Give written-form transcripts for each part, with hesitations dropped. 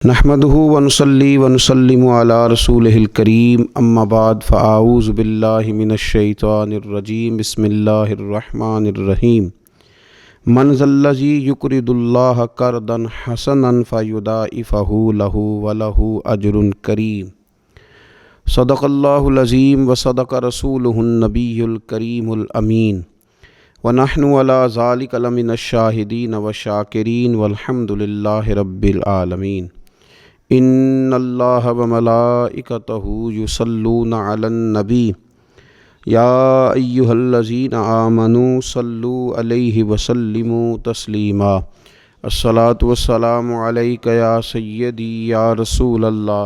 نحمدہ ونصلی ونسلم علی رسولہ الکریم اما بعد فاعوذ باللہ من الشیطان الرجیم بسم اللہ الرحمن الرحیم من ذا الذی یقرض اللہ قرضا حسنا فیضاعفہ لہ ولہ اجر کریم صدق اللہ العظیم وصدق رسولہ النبی الکریم الامین ونحن علی ذلک لمن الشاہدین والشاکرین والحمد للہ رب العالمین ان اللہ وملائکتہ یصلون علی النبی یا ایہا الذین آمنوا صلوا علیہ وسلموا تسلیما الصلاۃ والسلام علیک یا سیدی یا رسول اللہ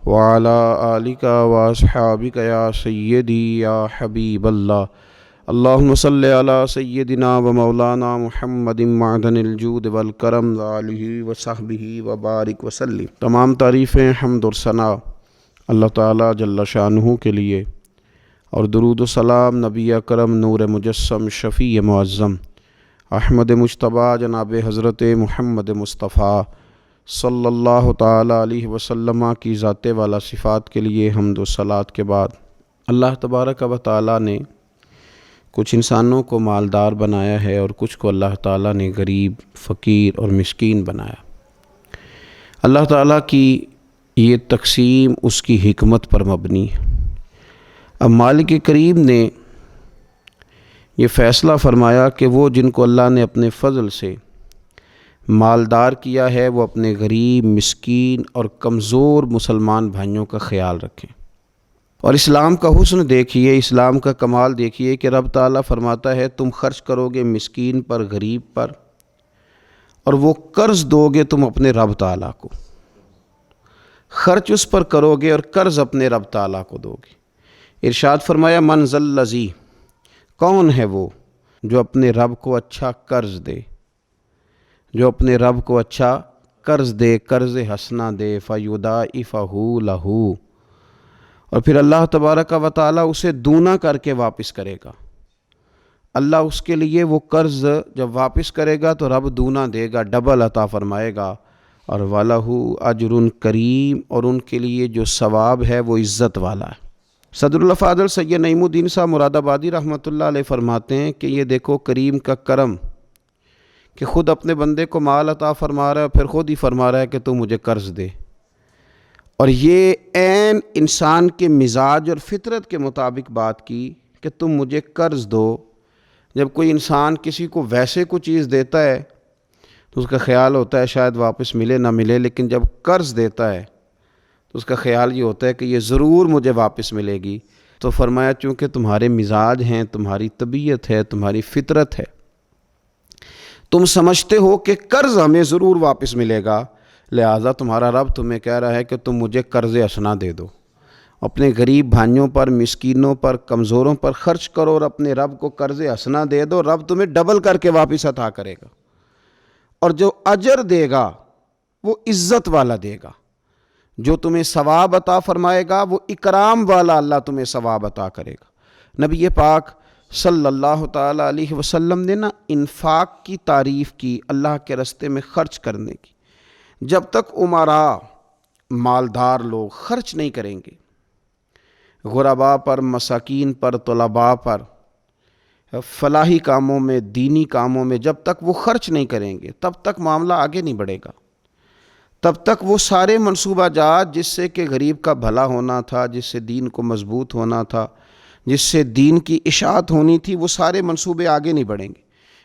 وعلی آلک واصحابک یا سیدی یا حبیب اللہ اللہم صلی علی سیدنا و مولانا محمد معدن الجود والکرم وآلہ وصحبہ وبارک وسلم۔ تمام تعریفیں حمد و ثنا اللہ تعالیٰ جل شانہ کے لیے، اور درود و سلام نبی اکرم نور مجسم شفیع معظم احمد مجتبیٰ جناب حضرت محمد مصطفیٰ صلی اللہ تعالیٰ علیہ وسلم کی ذات والا صفات کے لیے حمد و صلات کے بعد، اللہ تبارک و تعالیٰ نے کچھ انسانوں کو مالدار بنایا ہے اور کچھ کو اللہ تعالیٰ نے غریب، فقیر اور مسکین بنایا۔ اللہ تعالیٰ کی یہ تقسیم اس کی حکمت پر مبنی ہے۔ اب مالک کریم نے یہ فیصلہ فرمایا کہ وہ جن کو اللہ نے اپنے فضل سے مالدار کیا ہے وہ اپنے غریب، مسکین اور کمزور مسلمان بھائیوں کا خیال رکھیں۔ اور اسلام کا حسن دیکھیے، اسلام کا کمال دیکھیے کہ رب تعالیٰ فرماتا ہے تم خرچ کرو گے مسکین پر، غریب پر، اور وہ قرض دو گے تم اپنے رب تعالیٰ کو، خرچ اس پر کرو گے اور قرض اپنے رب تعالیٰ کو دو گے۔ ارشاد فرمایا من ذا الذی، کون ہے وہ جو اپنے رب کو اچھا قرض دے، جو اپنے رب کو اچھا قرض دے، قرض حسنہ دے، فیضاعفہ لہ، اور پھر اللہ تبارک و تعالیٰ اسے دونا کر کے واپس کرے گا۔ اللہ اس کے لیے وہ قرض جب واپس کرے گا تو رب دونا دے گا، ڈبل عطا فرمائے گا، اور وَلَهُ أَجْرٌ کریم، اور ان کے لیے جو ثواب ہے وہ عزت والا ہے۔ صدر الافاضل سید نعیم الدین صاحب مراد آبادی رحمۃ اللہ علیہ فرماتے ہیں کہ یہ دیکھو کریم کا کرم کہ خود اپنے بندے کو مال عطا فرما رہا ہے، پھر خود ہی فرما رہا ہے کہ تو مجھے قرض دے، اور یہ عین انسان کے مزاج اور فطرت کے مطابق بات کی کہ تم مجھے قرض دو۔ جب کوئی انسان کسی کو ویسے کوئی چیز دیتا ہے تو اس کا خیال ہوتا ہے شاید واپس ملے نہ ملے، لیکن جب قرض دیتا ہے تو اس کا خیال یہ ہوتا ہے کہ یہ ضرور مجھے واپس ملے گی۔ تو فرمایا چونکہ تمہارے مزاج ہیں، تمہاری طبیعت ہے، تمہاری فطرت ہے، تم سمجھتے ہو کہ قرض ہمیں ضرور واپس ملے گا، لہٰذا تمہارا رب تمہیں کہہ رہا ہے کہ تم مجھے قرض حسنہ دے دو، اپنے غریب بھائیوں پر، مسکینوں پر، کمزوروں پر خرچ کرو اور اپنے رب کو قرض حسنہ دے دو، رب تمہیں ڈبل کر کے واپس عطا کرے گا، اور جو اجر دے گا وہ عزت والا دے گا، جو تمہیں ثواب عطا فرمائے گا وہ اکرام والا اللہ تمہیں ثواب عطا کرے گا۔ نبی پاک صلی اللہ تعالیٰ علیہ وسلم نے انفاق کی تعریف کی، اللہ کے راستے میں خرچ کرنے کی۔ جب تک امراء، مالدار لوگ خرچ نہیں کریں گے غرباء پر، مساکین پر، طلباء پر، فلاحی کاموں میں، دینی کاموں میں، جب تک وہ خرچ نہیں کریں گے تب تک معاملہ آگے نہیں بڑھے گا، تب تک وہ سارے منصوبہ جات جس سے کہ غریب کا بھلا ہونا تھا، جس سے دین کو مضبوط ہونا تھا، جس سے دین کی اشاعت ہونی تھی، وہ سارے منصوبے آگے نہیں بڑھیں گے۔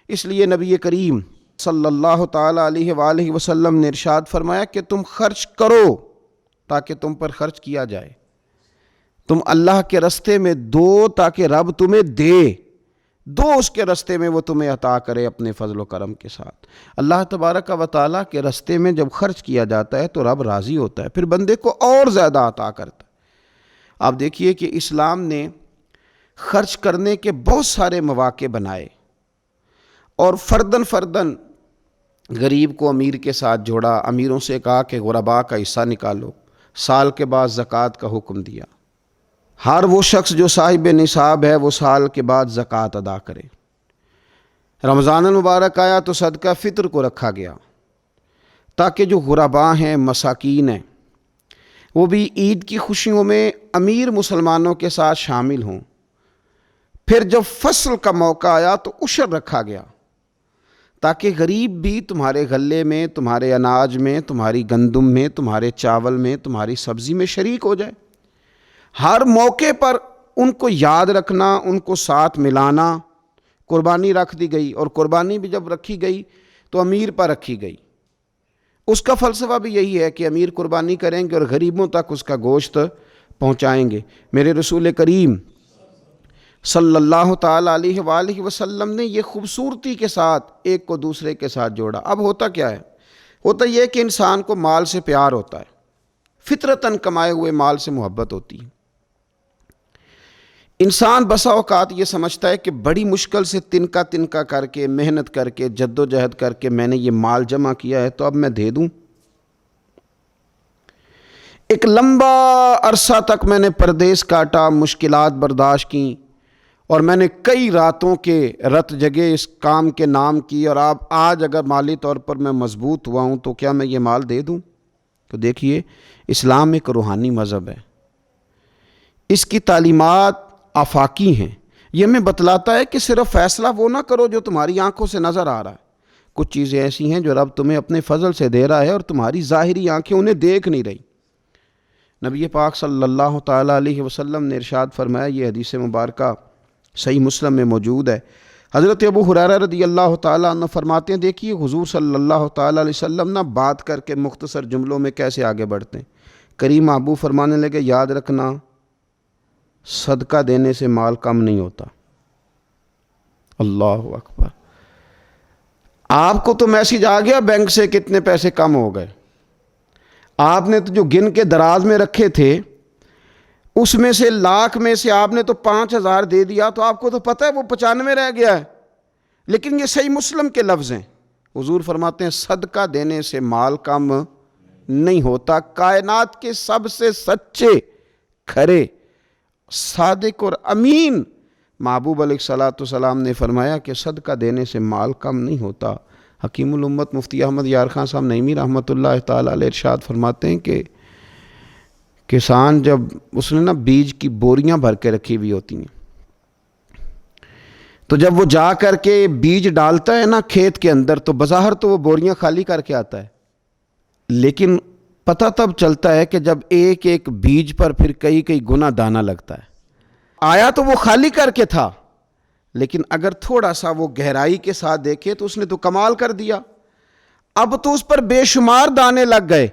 اس لیے نبی کریم صلی اللہ تعالیٰ علیہ وآلہ وسلم نے ارشاد فرمایا کہ تم خرچ کرو تاکہ تم پر خرچ کیا جائے، تم اللہ کے راستے میں دو تاکہ رب تمہیں دے، دو اس کے راستے میں وہ تمہیں عطا کرے اپنے فضل و کرم کے ساتھ۔ اللہ تبارک و تعالیٰ کے راستے میں جب خرچ کیا جاتا ہے تو رب راضی ہوتا ہے، پھر بندے کو اور زیادہ عطا کرتا ہے۔ آپ دیکھیے کہ اسلام نے خرچ کرنے کے بہت سارے مواقع بنائے، اور فردن فردن غریب کو امیر کے ساتھ جوڑا، امیروں سے کہا کہ غرباء کا حصہ نکالو، سال کے بعد زکوٰۃ کا حکم دیا، ہر وہ شخص جو صاحب نصاب ہے وہ سال کے بعد زکوٰۃ ادا کرے۔ رمضان المبارک آیا تو صدقہ فطر کو رکھا گیا، تاکہ جو غرباء ہیں، مساکین ہیں، وہ بھی عید کی خوشیوں میں امیر مسلمانوں کے ساتھ شامل ہوں۔ پھر جب فصل کا موقع آیا تو عشر رکھا گیا تاکہ غریب بھی تمہارے غلے میں، تمہارے اناج میں، تمہاری گندم میں، تمہارے چاول میں، تمہاری سبزی میں شریک ہو جائے۔ ہر موقع پر ان کو یاد رکھنا، ان کو ساتھ ملانا۔ قربانی رکھ دی گئی، اور قربانی بھی جب رکھی گئی تو امیر پر رکھی گئی۔ اس کا فلسفہ بھی یہی ہے کہ امیر قربانی کریں گے اور غریبوں تک اس کا گوشت پہنچائیں گے۔ میرے رسول کریم صلی اللہ تعالیٰ علیہ وآلہ وسلم نے یہ خوبصورتی کے ساتھ ایک کو دوسرے کے ساتھ جوڑا۔ اب ہوتا کیا ہے؟ ہوتا یہ کہ انسان کو مال سے پیار ہوتا ہے، فطرتاً کمائے ہوئے مال سے محبت ہوتی ہے۔ انسان بسا اوقات یہ سمجھتا ہے کہ بڑی مشکل سے تنکا تنکا کر کے، محنت کر کے، جد و جہد کر کے میں نے یہ مال جمع کیا ہے تو اب میں دے دوں۔ ایک لمبا عرصہ تک میں نے پردیس کاٹا، مشکلات برداشت کی، اور میں نے کئی راتوں کے رت جگے اس کام کے نام کی، اور آج اگر مالی طور پر میں مضبوط ہوا ہوں تو کیا میں یہ مال دے دوں؟ تو دیکھیے، اسلام ایک روحانی مذہب ہے، اس کی تعلیمات آفاقی ہیں۔ یہ ہمیں بتلاتا ہے کہ صرف فیصلہ وہ نہ کرو جو تمہاری آنکھوں سے نظر آ رہا ہے۔ کچھ چیزیں ایسی ہیں جو رب تمہیں اپنے فضل سے دے رہا ہے اور تمہاری ظاہری آنکھیں انہیں دیکھ نہیں رہی۔ نبی پاک صلی اللہ تعالیٰ علیہ وسلم نے ارشاد فرمایا، یہ حدیث مبارکہ صحیح مسلم میں موجود ہے۔ حضرت ابو ہریرہ رضی اللہ تعالیٰ عنہ فرماتے ہیں، دیکھیے حضور صلی اللہ تعالیٰ علیہ وسلم نہ بات کر کے مختصر جملوں میں کیسے آگے بڑھتے ہیں۔ کریم محبوب فرمانے لگے، یاد رکھنا صدقہ دینے سے مال کم نہیں ہوتا۔ اللہ اکبر! آپ کو تو میسج آ گیا بینک سے کتنے پیسے کم ہو گئے، آپ نے تو جو گن کے دراز میں رکھے تھے اس میں سے لاکھ میں سے آپ نے تو 5,000 دے دیا، تو آپ کو تو پتہ ہے وہ 95 رہ گیا ہے۔ لیکن یہ صحیح مسلم کے لفظ ہیں، حضور فرماتے ہیں صدقہ دینے سے مال کم نہیں ہوتا۔ کائنات کے سب سے سچے، کھرے، صادق اور امین محبوب علیہ الصلوۃ والسلام نے فرمایا کہ صدقہ دینے سے مال کم نہیں ہوتا۔ حکیم الامت مفتی احمد یار خان صاحب نعیمی رحمۃ اللہ تعالیٰ علیہ ارشاد فرماتے ہیں کہ کسان جب اس نے نا بیج کی بوریاں بھر کے رکھی ہوئی ہوتی ہیں، تو جب وہ جا کر کے بیج ڈالتا ہے نا کھیت کے اندر، تو بظاہر تو وہ بوریاں خالی کر کے آتا ہے، لیکن پتہ تب چلتا ہے کہ جب ایک ایک بیج پر پھر کئی کئی گنا دانہ لگتا ہے۔ آیا تو وہ خالی کر کے تھا، لیکن اگر تھوڑا سا وہ گہرائی کے ساتھ دیکھے تو اس نے تو کمال کر دیا، اب تو اس پر بے شمار دانے لگ گئے۔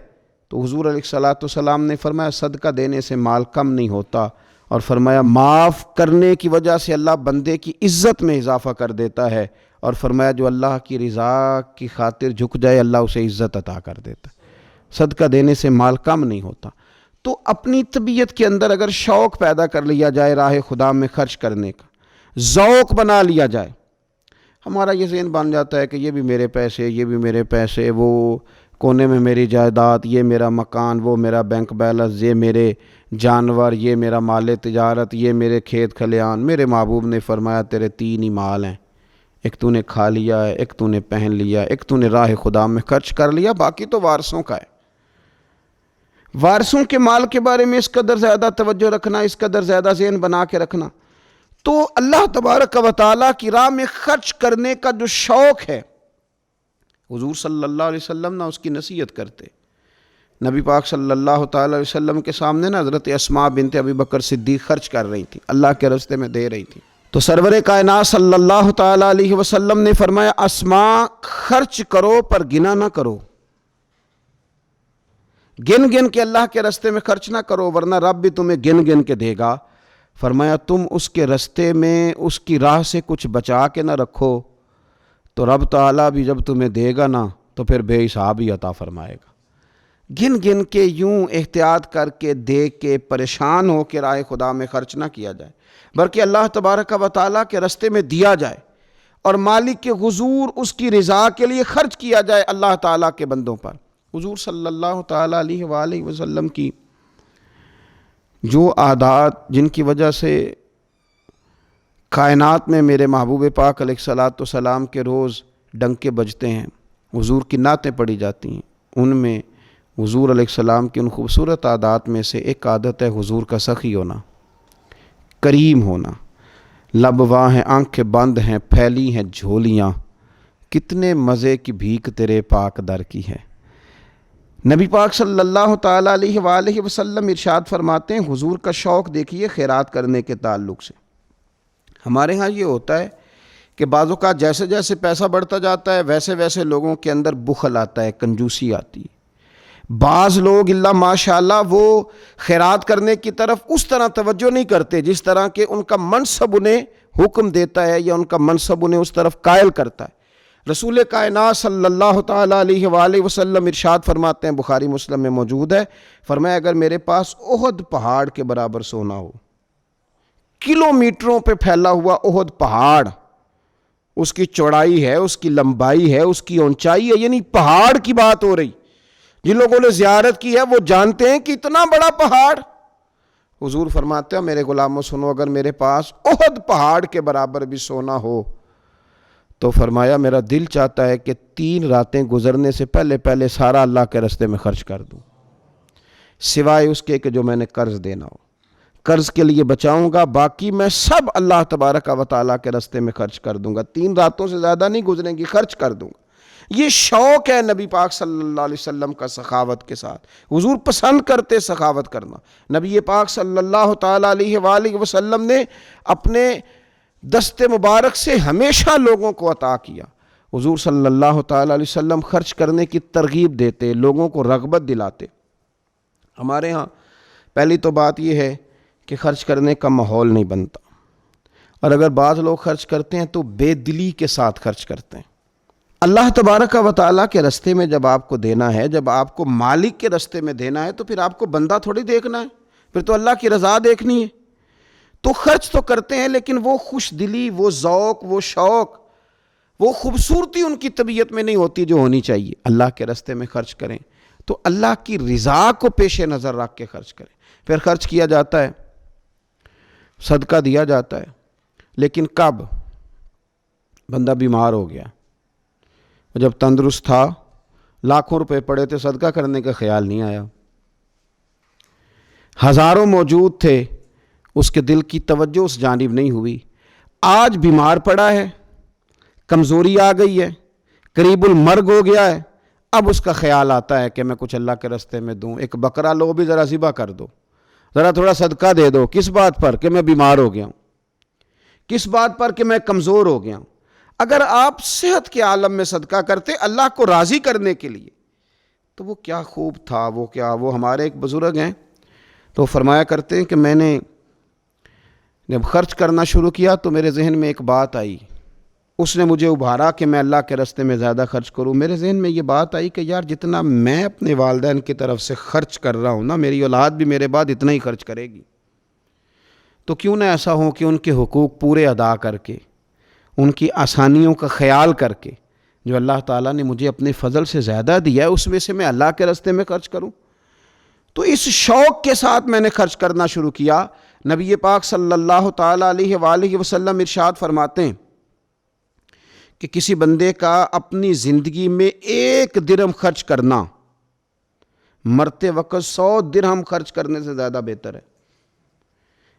تو حضور علیہ الصلوۃ والسلام نے فرمایا صدقہ دینے سے مال کم نہیں ہوتا، اور فرمایا معاف کرنے کی وجہ سے اللہ بندے کی عزت میں اضافہ کر دیتا ہے، اور فرمایا جو اللہ کی رضا کی خاطر جھک جائے اللہ اسے عزت عطا کر دیتا ہے۔ صدقہ دینے سے مال کم نہیں ہوتا۔ تو اپنی طبیعت کے اندر اگر شوق پیدا کر لیا جائے راہ خدا میں خرچ کرنے کا، ذوق بنا لیا جائے، ہمارا یہ ذہن بن جاتا ہے کہ یہ بھی میرے پیسے، یہ بھی میرے پیسے، وہ کونے میں میری جائیداد، یہ میرا مکان، وہ میرا بینک بیلنس، یہ میرے جانور، یہ میرا مال تجارت، یہ میرے کھیت کھلیان۔ میرے محبوب نے فرمایا تیرے 3 ہی مال ہیں، ایک تو نے کھا لیا ہے، ایک تو نے پہن لیا، ایک تو نے راہ خدا میں خرچ کر لیا، باقی تو وارثوں کا ہے۔ وارثوں کے مال کے بارے میں اس قدر زیادہ توجہ رکھنا، اس قدر زیادہ ذہن بنا کے رکھنا، تو اللہ تبارک و تعالیٰ کی راہ میں خرچ کرنے کا جو شوق ہے، حضور صلی اللہ علیہ وسلم نہ اس کی نصیحت کرتے۔ نبی پاک صلی اللہ تعالیٰ علیہ وسلم کے سامنے نا حضرت اسماء بنت ابی بکر صدیق خرچ کر رہی تھی، اللہ کے راستے میں دے رہی تھی، تو سرور کائنات صلی اللہ تعالیٰ علیہ وسلم نے فرمایا اسماء خرچ کرو پر گنا نہ کرو، گن گن کے اللہ کے راستے میں خرچ نہ کرو ورنہ رب بھی تمہیں گن گن کے دے گا۔ فرمایا تم اس کے راستے میں اس کی راہ سے کچھ بچا کے نہ رکھو تو رب تعالیٰ بھی جب تمہیں دے گا نا تو پھر بے حساب ہی عطا فرمائے گا۔ گن گن کے یوں احتیاط کر کے دیکھ کے پریشان ہو کے راہ خدا میں خرچ نہ کیا جائے، بلکہ اللہ تبارک و تعالیٰ کے راستے میں دیا جائے اور مالک کے حضور اس کی رضا کے لیے خرچ کیا جائے اللہ تعالیٰ کے بندوں پر۔ حضور صلی اللہ تعالیٰ علیہ وآلہ وسلم کی جو عادات جن کی وجہ سے کائنات میں میرے محبوب پاک علیہ الصلوۃ والسلام کے روز ڈنکے بجتے ہیں، حضور کی نعتیں پڑھی جاتی ہیں، ان میں حضور علیہ السلام کی ان خوبصورت عادات میں سے ایک عادت ہے حضور کا سخی ہونا، کریم ہونا۔ لب واں ہیں، آنکھیں بند ہیں، پھیلی ہیں جھولیاں، کتنے مزے کی بھیک تیرے پاک در کی ہے۔ نبی پاک صلی اللہ تعالیٰ علیہ وآلہ وسلم ارشاد فرماتے ہیں، حضور کا شوق دیکھیے خیرات کرنے کے تعلق سے۔ ہمارے ہاں یہ ہوتا ہے کہ بعض اوقات جیسے جیسے پیسہ بڑھتا جاتا ہے ویسے ویسے لوگوں کے اندر بخل آتا ہے، کنجوسی آتی ہے۔ بعض لوگ اللہ ماشاءاللہ وہ خیرات کرنے کی طرف اس طرح توجہ نہیں کرتے جس طرح کہ ان کا منصب انہیں حکم دیتا ہے یا ان کا منصب انہیں اس طرف قائل کرتا ہے۔ رسول کائنات صلی اللہ تعالیٰ علیہ وآلہ وسلم ارشاد فرماتے ہیں، بخاری مسلم میں موجود ہے، فرمایا اگر میرے پاس احد پہاڑ کے برابر سونا ہو، کلومیٹروں پہ پھیلا ہوا احد پہاڑ، اس کی چوڑائی ہے، اس کی لمبائی ہے، اس کی اونچائی ہے، یعنی پہاڑ کی بات ہو رہی، جن لوگوں نے زیارت کی ہے وہ جانتے ہیں کہ اتنا بڑا پہاڑ۔ حضور فرماتے ہیں میرے غلاموں سنو، اگر میرے پاس احد پہاڑ کے برابر بھی سونا ہو تو فرمایا میرا دل چاہتا ہے کہ 3 راتیں گزرنے سے پہلے پہلے سارا اللہ کے راستے میں خرچ کر دوں، سوائے اس کے کہ جو میں نے قرض دینا ہو، قرض کے لیے بچاؤں گا، باقی میں سب اللہ تبارک و تعالیٰ کے راستے میں خرچ کر دوں گا، 3 راتوں سے زیادہ نہیں گزریں گی، خرچ کر دوں گا۔ یہ شوق ہے نبی پاک صلی اللہ علیہ وسلم کا سخاوت کے ساتھ۔ حضور پسند کرتے سخاوت کرنا۔ نبی پاک صلی اللہ تعالیٰ علیہ وآلہ وسلم نے اپنے دست مبارک سے ہمیشہ لوگوں کو عطا کیا۔ حضور صلی اللہ تعالیٰ علیہ وسلم خرچ کرنے کی ترغیب دیتے، لوگوں کو رغبت دلاتے۔ ہمارے ہاں پہلی تو بات یہ ہے کہ خرچ کرنے کا ماحول نہیں بنتا، اور اگر بعض لوگ خرچ کرتے ہیں تو بے دلی کے ساتھ خرچ کرتے ہیں۔ اللہ تبارک و تعالیٰ کے راستے میں جب آپ کو دینا ہے، جب آپ کو مالک کے راستے میں دینا ہے، تو پھر آپ کو بندہ تھوڑی دیکھنا ہے، پھر تو اللہ کی رضا دیکھنی ہے۔ تو خرچ تو کرتے ہیں، لیکن وہ خوش دلی، وہ ذوق، وہ شوق، وہ خوبصورتی ان کی طبیعت میں نہیں ہوتی جو ہونی چاہیے۔ اللہ کے راستے میں خرچ کریں تو اللہ کی رضا کو پیش نظر رکھ کے خرچ کریں۔ پھر خرچ کیا جاتا ہے، صدقہ دیا جاتا ہے، لیکن کب؟ بندہ بیمار ہو گیا، جب تندرست تھا، لاکھوں روپے پڑے تھے، صدقہ کرنے کا خیال نہیں آیا۔ ہزاروں موجود تھے، اس کے دل کی توجہ اس جانب نہیں ہوئی۔ آج بیمار پڑا ہے، کمزوری آ گئی ہے، قریب المرگ ہو گیا ہے، اب اس کا خیال آتا ہے کہ میں کچھ اللہ کے راستے میں دوں، ایک بکرا لو بھی ذرا ذبح کر دو، ذرا تھوڑا صدقہ دے دو۔ کس بات پر؟ کہ میں بیمار ہو گیا ہوں، کس بات پر؟ کہ میں کمزور ہو گیا ہوں۔ اگر آپ صحت کے عالم میں صدقہ کرتے اللہ کو راضی کرنے کے لیے تو وہ کیا خوب تھا۔ وہ ہمارے ایک بزرگ ہیں تو فرمایا کرتے ہیں کہ میں نے جب خرچ کرنا شروع کیا تو میرے ذہن میں ایک بات آئی، اس نے مجھے ابھارا کہ میں اللہ کے راستے میں زیادہ خرچ کروں۔ میرے ذہن میں یہ بات آئی کہ یار جتنا میں اپنے والدین کی طرف سے خرچ کر رہا ہوں نا، میری اولاد بھی میرے بعد اتنا ہی خرچ کرے گی، تو کیوں نہ ایسا ہو کہ ان کے حقوق پورے ادا کر کے، ان کی آسانیوں کا خیال کر کے، جو اللہ تعالیٰ نے مجھے اپنے فضل سے زیادہ دیا ہے اس میں سے میں اللہ کے راستے میں خرچ کروں۔ تو اس شوق کے ساتھ میں نے خرچ کرنا شروع کیا۔ نبی پاک صلی اللہ تعالیٰ علیہ وآلہ وسلم ارشاد فرماتے ہیں کہ کسی بندے کا اپنی زندگی میں 1 درہم خرچ کرنا مرتے وقت 100 درہم خرچ کرنے سے زیادہ بہتر ہے۔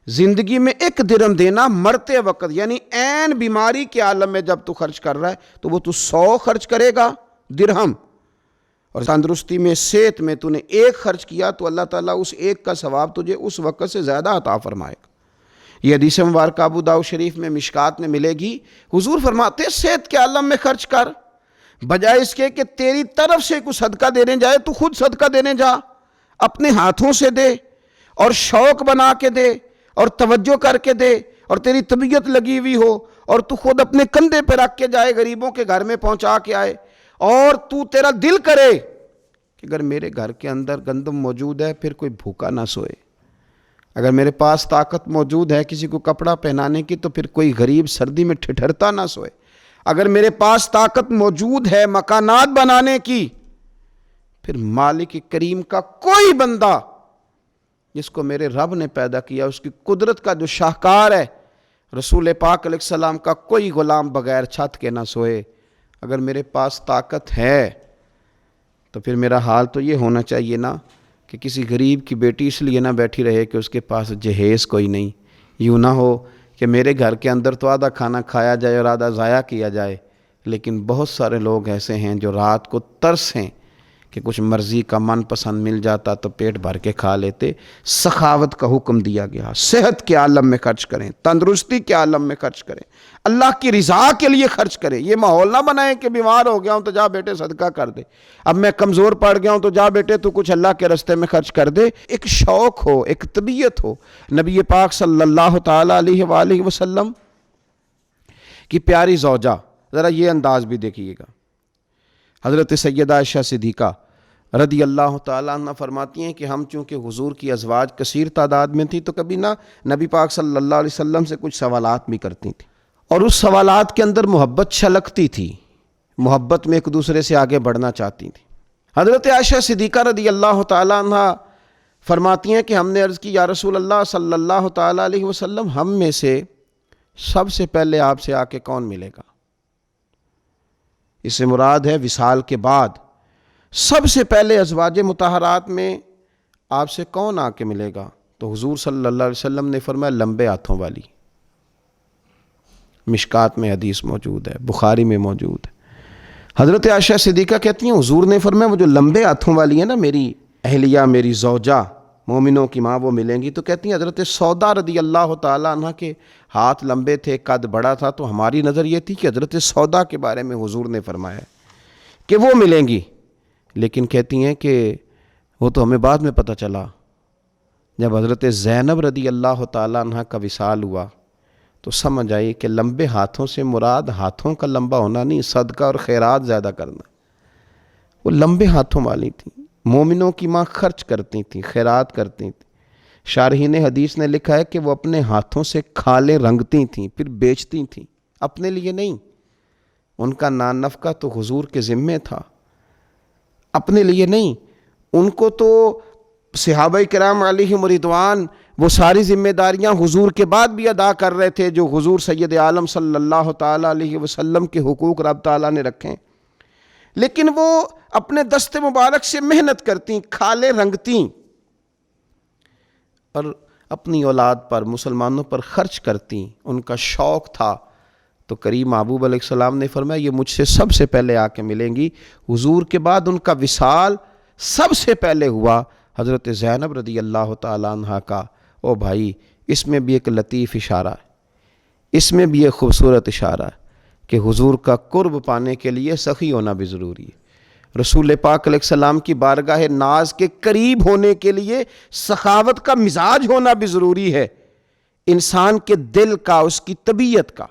زندگی میں 1 درہم دینا مرتے وقت، یعنی عین بیماری کے عالم میں جب تو خرچ کر رہا ہے تو وہ تو 100 خرچ کرے گا درہم، اور تندرستی میں، صحت میں تو نے 1 خرچ کیا تو اللہ تعالیٰ اس 1 کا ثواب تجھے اس وقت سے زیادہ عطا فرمائے گا۔ یہ حدیث مبارکہ ابو داؤد شریف میں مشکات میں ملے گی۔ حضور فرماتے ہیں صحت کے عالم میں خرچ کر، بجائے اس کے کہ تیری طرف سے کوئی صدقہ دینے جائے تو خود صدقہ دینے جا، اپنے ہاتھوں سے دے اور شوق بنا کے دے اور توجہ کر کے دے، اور تیری طبیعت لگی ہوئی ہو اور تو خود اپنے کندھے پہ رکھ کے جائے، غریبوں کے گھر میں پہنچا کے آئے، اور تو تیرا دل کرے کہ اگر میرے گھر کے اندر گندم موجود ہے پھر کوئی بھوکا نہ سوئے، اگر میرے پاس طاقت موجود ہے کسی کو کپڑا پہنانے کی تو پھر کوئی غریب سردی میں ٹھٹھرتا نہ سوئے، اگر میرے پاس طاقت موجود ہے مکانات بنانے کی، پھر مالک کریم کا کوئی بندہ جس کو میرے رب نے پیدا کیا، اس کی قدرت کا جو شاہکار ہے رسول پاک علیہ السلام کا، کوئی غلام بغیر چھت کے نہ سوئے۔ اگر میرے پاس طاقت ہے تو پھر میرا حال تو یہ ہونا چاہیے نا کہ کسی غریب کی بیٹی اس لیے نہ بیٹھی رہے کہ اس کے پاس جہیز کوئی نہیں، یوں نہ ہو کہ میرے گھر کے اندر تو آدھا کھانا کھایا جائے اور آدھا ضائع کیا جائے، لیکن بہت سارے لوگ ایسے ہیں جو رات کو ترس ہیں کہ کچھ مرضی کا من پسند مل جاتا تو پیٹ بھر کے کھا لیتے۔ سخاوت کا حکم دیا گیا، صحت کے عالم میں خرچ کریں، تندرستی کے عالم میں خرچ کریں، اللہ کی رضا کے لیے خرچ کریں۔ یہ ماحول نہ بنائیں کہ بیمار ہو گیا ہوں تو جا بیٹے صدقہ کر دے، اب میں کمزور پڑ گیا ہوں تو جا بیٹے تو کچھ اللہ کے راستے میں خرچ کر دے۔ ایک شوق ہو، ایک طبیعت ہو۔ نبی پاک صلی اللہ تعالیٰ علیہ وآلہ وسلم کی پیاری زوجہ، ذرا یہ انداز بھی دیکھیے گا، حضرت سیدہ عائشہ صدیقہ رضی اللہ تعالیٰ عنہ فرماتی ہیں کہ ہم چونکہ حضور کی ازواج کثیر تعداد میں تھی تو کبھی نہ نبی پاک صلی اللہ علیہ وسلم سے کچھ سوالات بھی کرتی تھیں، اور اس سوالات کے اندر محبت چھلکتی تھی، محبت میں ایک دوسرے سے آگے بڑھنا چاہتی تھی۔ حضرت عائشہ صدیقہ رضی اللہ تعالیٰ عنہ فرماتی ہیں کہ ہم نے عرض کی یا رسول اللہ صلی اللہ تعالیٰ علیہ وسلم، ہم میں سے سب سے پہلے آپ سے آ کے کون ملے گا؟ اس سے مراد ہے وصال کے بعد سب سے پہلے ازواج مطہرات میں آپ سے کون آ کے ملے گا؟ تو حضور صلی اللہ علیہ وسلم نے فرمایا لمبے ہاتھوں والی۔ مشکات میں حدیث موجود ہے، بخاری میں موجود ہے۔ حضرت عائشہ صدیقہ کہتی ہیں حضور نے فرمایا وہ جو لمبے ہاتھوں والی ہے نا، میری اہلیہ، میری زوجہ، مومنوں کی ماں، وہ ملیں گی۔ تو کہتی ہیں حضرت سودا رضی اللہ تعالیٰ عنہ کے ہاتھ لمبے تھے، قد بڑا تھا، تو ہماری نظر یہ تھی کہ حضرت سودا کے بارے میں حضور نے فرمایا کہ وہ ملیں گی، لیکن کہتی ہیں کہ وہ تو ہمیں بعد میں پتہ چلا جب حضرت زینب رضی اللہ تعالیٰ عنہ کا وصال ہوا تو سمجھ آئی کہ لمبے ہاتھوں سے مراد ہاتھوں کا لمبا ہونا نہیں، صدقہ اور خیرات زیادہ کرنا۔ وہ لمبے ہاتھوں والی تھیں، مومنوں کی ماں، خرچ کرتی تھیں، خیرات کرتی تھیں۔ شارحین حدیث نے لکھا ہے کہ وہ اپنے ہاتھوں سے کھالیں رنگتی تھیں، پھر بیچتی تھیں، اپنے لیے نہیں۔ ان کا نان نفقہ تو حضور کے ذمے تھا، اپنے لیے نہیں۔ ان کو تو صحابہ کرام علیہم رضوان وہ ساری ذمہ داریاں حضور کے بعد بھی ادا کر رہے تھے جو حضور سید عالم صلی اللہ تعالیٰ علیہ وسلم کے حقوق رب تعالیٰ نے رکھیں، لیکن وہ اپنے دست مبارک سے محنت کرتیں، کھالیں رنگتیں، اور اپنی اولاد پر، مسلمانوں پر خرچ کرتیں۔ ان کا شوق تھا۔ تو کریم محبوب علیہ السلام نے فرمایا یہ مجھ سے سب سے پہلے آ کے ملیں گی۔ حضور کے بعد ان کا وصال سب سے پہلے ہوا حضرت زینب رضی اللہ تعالیٰ عنہ کا۔ او بھائی، اس میں بھی ایک لطیف اشارہ ہے، اس میں بھی ایک خوبصورت اشارہ ہے کہ حضور کا قرب پانے کے لیے سخی ہونا بھی ضروری ہے۔ رسول پاک علیہ السلام کی بارگاہ ناز کے قریب ہونے کے لیے سخاوت کا مزاج ہونا بھی ضروری ہے۔ انسان کے دل کا، اس کی طبیعت کا،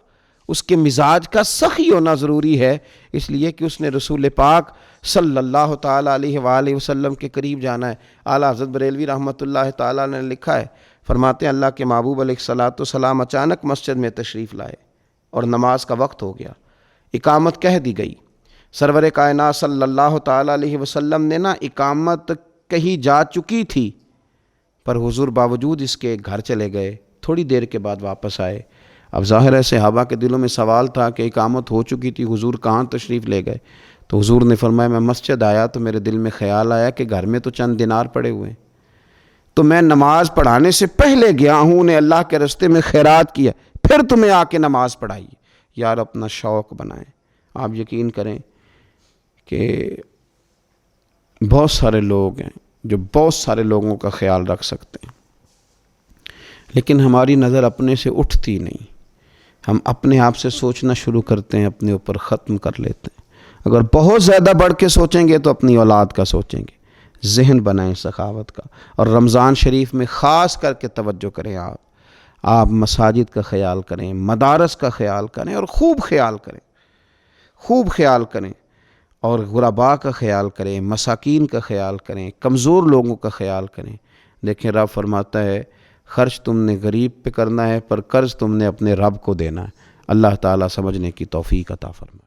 اس کے مزاج کا سخی ہونا ضروری ہے، اس لیے کہ اس نے رسول پاک صلی اللہ تعالیٰ علیہ وآلہ وسلم کے قریب جانا ہے۔ اعلیٰ حضرت بریلوی رحمۃ اللہ تعالیٰ نے لکھا ہے، فرماتے ہیں اللہ کے محبوب علیہ الصلاۃ والسلام اچانک مسجد میں تشریف لائے اور نماز کا وقت ہو گیا، اقامت کہہ دی گئی۔ سرور کائنات صلی اللہ تعالیٰ علیہ وسلم نے اقامت کہی جا چکی تھی، پر حضور باوجود اس کے گھر چلے گئے، تھوڑی دیر کے بعد واپس آئے۔ اب ظاہر ہے صحابہ کے دلوں میں سوال تھا کہ اقامت ہو چکی تھی، حضور کہاں تشریف لے گئے؟ تو حضور نے فرمایا میں مسجد آیا تو میرے دل میں خیال آیا کہ گھر میں تو چند دینار پڑے ہوئے ہیں، تو میں نماز پڑھانے سے پہلے گیا ہوں، انہیں اللہ کے راستے میں خیرات کیا، پھر تمہیں آ کے نماز پڑھائی۔ یار اپنا شوق بنائیں۔ آپ یقین کریں کہ بہت سارے لوگ ہیں جو بہت سارے لوگوں کا خیال رکھ سکتے ہیں، لیکن ہماری نظر اپنے سے اٹھتی نہیں۔ ہم اپنے آپ سے سوچنا شروع کرتے ہیں، اپنے اوپر ختم کر لیتے ہیں۔ اگر بہت زیادہ بڑھ کے سوچیں گے تو اپنی اولاد کا سوچیں گے۔ ذہن بنائیں سخاوت کا، اور رمضان شریف میں خاص کر کے توجہ کریں۔ آپ مساجد کا خیال کریں، مدارس کا خیال کریں، اور خوب خیال کریں، خوب خیال کریں، اور غرباء کا خیال کریں، مساکین کا خیال کریں، کمزور لوگوں کا خیال کریں۔ دیکھیں رب فرماتا ہے خرچ تم نے غریب پہ کرنا ہے، پر قرض تم نے اپنے رب کو دینا ہے۔ اللہ تعالیٰ سمجھنے کی توفیق عطا فرمائے۔